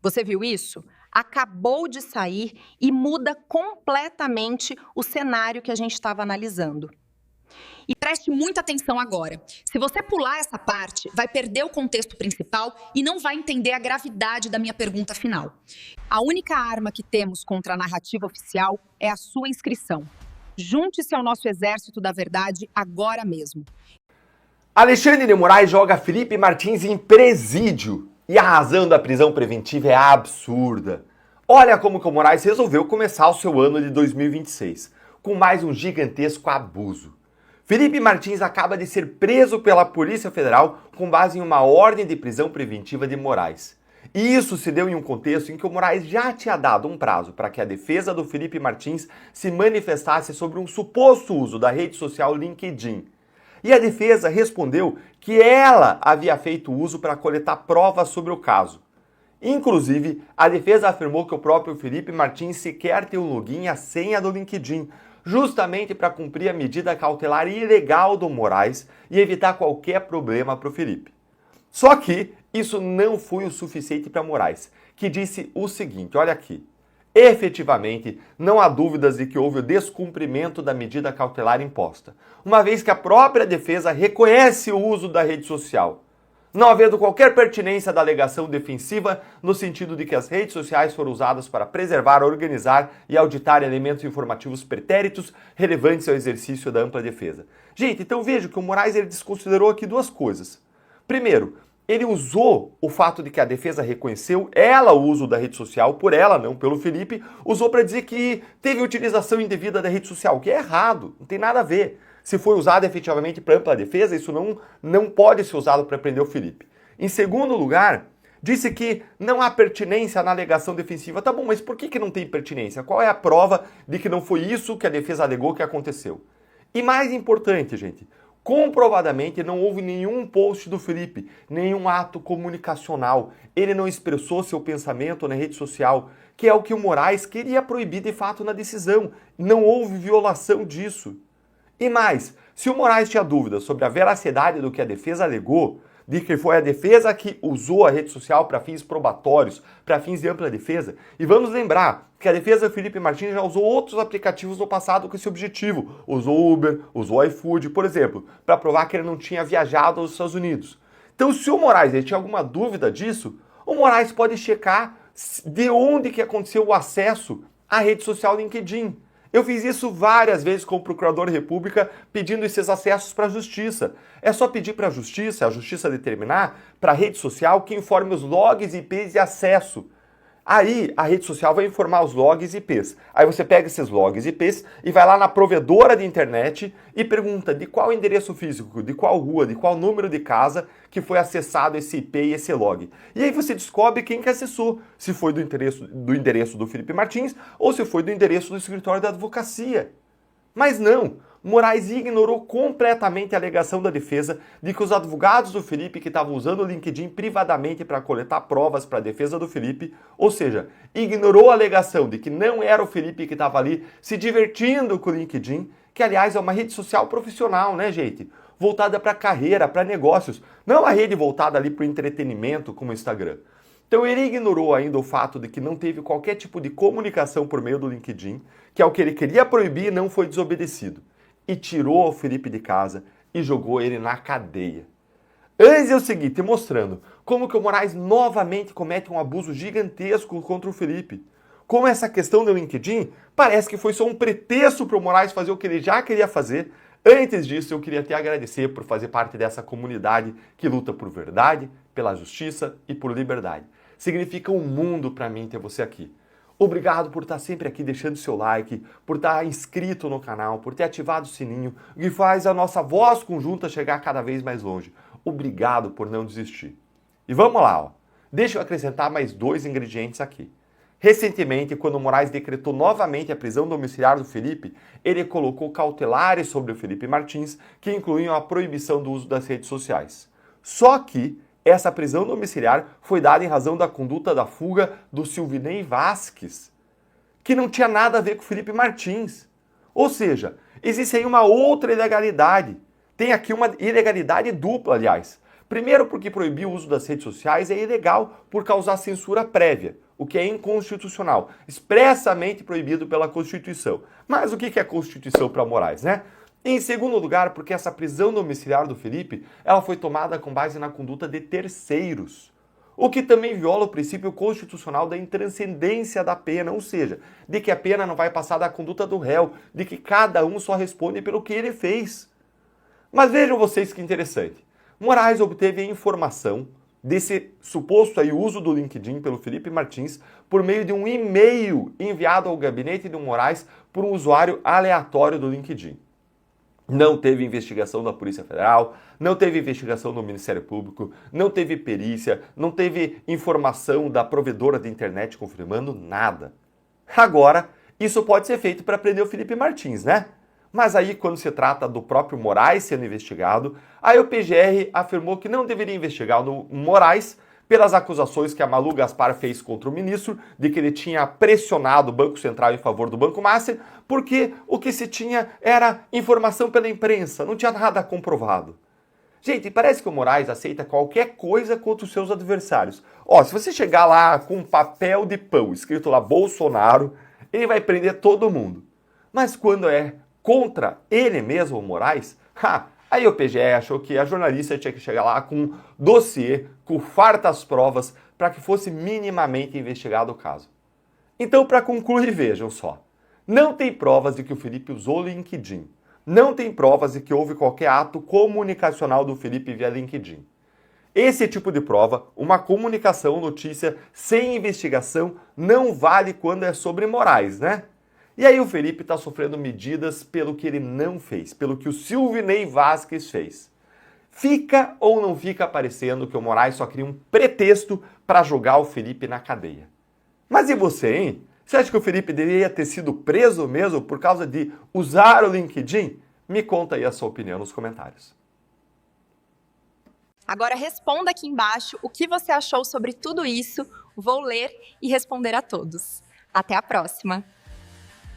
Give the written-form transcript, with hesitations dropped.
Você viu isso? Acabou de sair e muda completamente o cenário que a gente estava analisando. E preste muita atenção agora. Se você pular essa parte, vai perder o contexto principal e não vai entender a gravidade da minha pergunta final. A única arma que temos contra a narrativa oficial é a sua inscrição. Junte-se ao nosso exército da verdade agora mesmo. Alexandre de Moraes joga Felipe Martins em presídio e a razão da prisão preventiva é absurda. Olha como que o Moraes resolveu começar o seu ano de 2026, com mais um gigantesco abuso. Felipe Martins acaba de ser preso pela Polícia Federal com base em uma ordem de prisão preventiva de Moraes. E isso se deu em um contexto em que o Moraes já tinha dado um prazo para que a defesa do Felipe Martins se manifestasse sobre um suposto uso da rede social LinkedIn. E a defesa respondeu que ela havia feito uso para coletar provas sobre o caso. Inclusive, a defesa afirmou que o próprio Felipe Martins sequer tem o login e a senha do LinkedIn, justamente para cumprir a medida cautelar ilegal do Moraes e evitar qualquer problema para o Felipe. Só que isso não foi o suficiente para Moraes, que disse o seguinte, olha aqui. Efetivamente, não há dúvidas de que houve o descumprimento da medida cautelar imposta, uma vez que a própria defesa reconhece o uso da rede social, não havendo qualquer pertinência da alegação defensiva no sentido de que as redes sociais foram usadas para preservar, organizar e auditar elementos informativos pretéritos relevantes ao exercício da ampla defesa. Gente, então veja que o Moraes ele desconsiderou aqui duas coisas. Primeiro, ele usou o fato de que a defesa reconheceu ela o uso da rede social, por ela, não pelo Felipe, usou para dizer que teve utilização indevida da rede social, o que é errado, não tem nada a ver. Se foi usado efetivamente para ampla defesa, isso não pode ser usado para prender o Felipe. Em segundo lugar, disse que não há pertinência na alegação defensiva. Tá bom, mas por que não tem pertinência? Qual é a prova de que não foi isso que a defesa alegou que aconteceu? E mais importante, gente, comprovadamente não houve nenhum post do Felipe, nenhum ato comunicacional. Ele não expressou seu pensamento na rede social, que é o que o Moraes queria proibir de fato na decisão. Não houve violação disso. E mais, se o Moraes tinha dúvidas sobre a veracidade do que a defesa alegou, de que foi a defesa que usou a rede social para fins probatórios, para fins de ampla defesa, e vamos lembrar que a defesa do Felipe Martins já usou outros aplicativos no passado com esse objetivo. Usou Uber, usou iFood, por exemplo, para provar que ele não tinha viajado aos Estados Unidos. Então, se o Moraes tinha alguma dúvida disso, o Moraes pode checar de onde que aconteceu o acesso à rede social LinkedIn. Eu fiz isso várias vezes com o Procurador da República pedindo esses acessos para a Justiça. É só pedir para a Justiça determinar para a rede social que informe os logs IPs de acesso. Aí a rede social vai informar os logs IPs. Aí você pega esses logs IPs e vai lá na provedora de internet e pergunta de qual endereço físico, de qual rua, de qual número de casa que foi acessado esse IP e esse log. E aí você descobre quem que acessou, se foi do endereço do Felipe Martins ou se foi do endereço do escritório da advocacia. Mas não, Moraes ignorou completamente a alegação da defesa de que os advogados do Felipe que estavam usando o LinkedIn privadamente para coletar provas para a defesa do Felipe, ou seja, ignorou a alegação de que não era o Felipe que estava ali se divertindo com o LinkedIn, que aliás é uma rede social profissional, né, gente? Voltada para carreira, para negócios, não uma rede voltada ali para o entretenimento como o Instagram. Então ele ignorou ainda o fato de que não teve qualquer tipo de comunicação por meio do LinkedIn, que é o que ele queria proibir e não foi desobedecido. E tirou o Felipe de casa e jogou ele na cadeia. Antes é o seguinte, mostrando como que o Moraes novamente comete um abuso gigantesco contra o Felipe. Como essa questão do LinkedIn parece que foi só um pretexto para o Moraes fazer o que ele já queria fazer. Antes disso, eu queria te agradecer por fazer parte dessa comunidade que luta por verdade, pela justiça e por liberdade. Significa um mundo para mim ter você aqui. Obrigado por estar sempre aqui deixando seu like, por estar inscrito no canal, por ter ativado o sininho, o que faz a nossa voz conjunta chegar cada vez mais longe. Obrigado por não desistir. E vamos lá, ó. Deixa eu acrescentar mais 2 ingredientes aqui. Recentemente, quando o Moraes decretou novamente a prisão domiciliar do Felipe, ele colocou cautelares sobre o Felipe Martins, que incluíam a proibição do uso das redes sociais. Só que essa prisão domiciliar foi dada em razão da conduta da fuga do Silvinei Vasquez, que não tinha nada a ver com o Felipe Martins. Ou seja, existe aí uma outra ilegalidade. Tem aqui uma ilegalidade dupla, aliás. Primeiro porque proibir o uso das redes sociais é ilegal por causar censura prévia, o que é inconstitucional, expressamente proibido pela Constituição. Mas o que é a Constituição para Moraes, né? Em segundo lugar, porque essa prisão domiciliar do Felipe, ela foi tomada com base na conduta de terceiros, o que também viola o princípio constitucional da intranscendência da pena, ou seja, de que a pena não vai passar da conduta do réu, de que cada um só responde pelo que ele fez. Mas vejam vocês que interessante. Moraes obteve a informação desse suposto aí uso do LinkedIn pelo Felipe Martins por meio de um e-mail enviado ao gabinete de Moraes por um usuário aleatório do LinkedIn. Não teve investigação da Polícia Federal, não teve investigação do Ministério Público, não teve perícia, não teve informação da provedora de internet confirmando nada. Agora, isso pode ser feito para prender o Felipe Martins, né? Mas aí, quando se trata do próprio Moraes sendo investigado, aí o PGR afirmou que não deveria investigar o Moraes pelas acusações que a Malu Gaspar fez contra o ministro de que ele tinha pressionado o Banco Central em favor do Banco Master, porque o que se tinha era informação pela imprensa, não tinha nada comprovado. Gente, parece que o Moraes aceita qualquer coisa contra os seus adversários. Ó, se você chegar lá com um papel de pão escrito lá Bolsonaro, ele vai prender todo mundo. Mas quando é contra ele mesmo, o Moraes, aí o PGE achou que a jornalista tinha que chegar lá com um dossiê, com fartas provas, para que fosse minimamente investigado o caso. Então, para concluir, vejam só. Não tem provas de que o Felipe usou o LinkedIn. Não tem provas de que houve qualquer ato comunicacional do Felipe via LinkedIn. Esse tipo de prova, uma comunicação, notícia sem investigação, não vale quando é sobre Moraes, né? E aí o Felipe está sofrendo medidas pelo que ele não fez, pelo que o Silvinei Vasquez fez. Fica ou não fica parecendo que o Moraes só cria um pretexto para jogar o Felipe na cadeia? Mas e você, hein? Você acha que o Felipe deveria ter sido preso mesmo por causa de usar o LinkedIn? Me conta aí a sua opinião nos comentários. Agora responda aqui embaixo o que você achou sobre tudo isso. Vou ler e responder a todos. Até a próxima!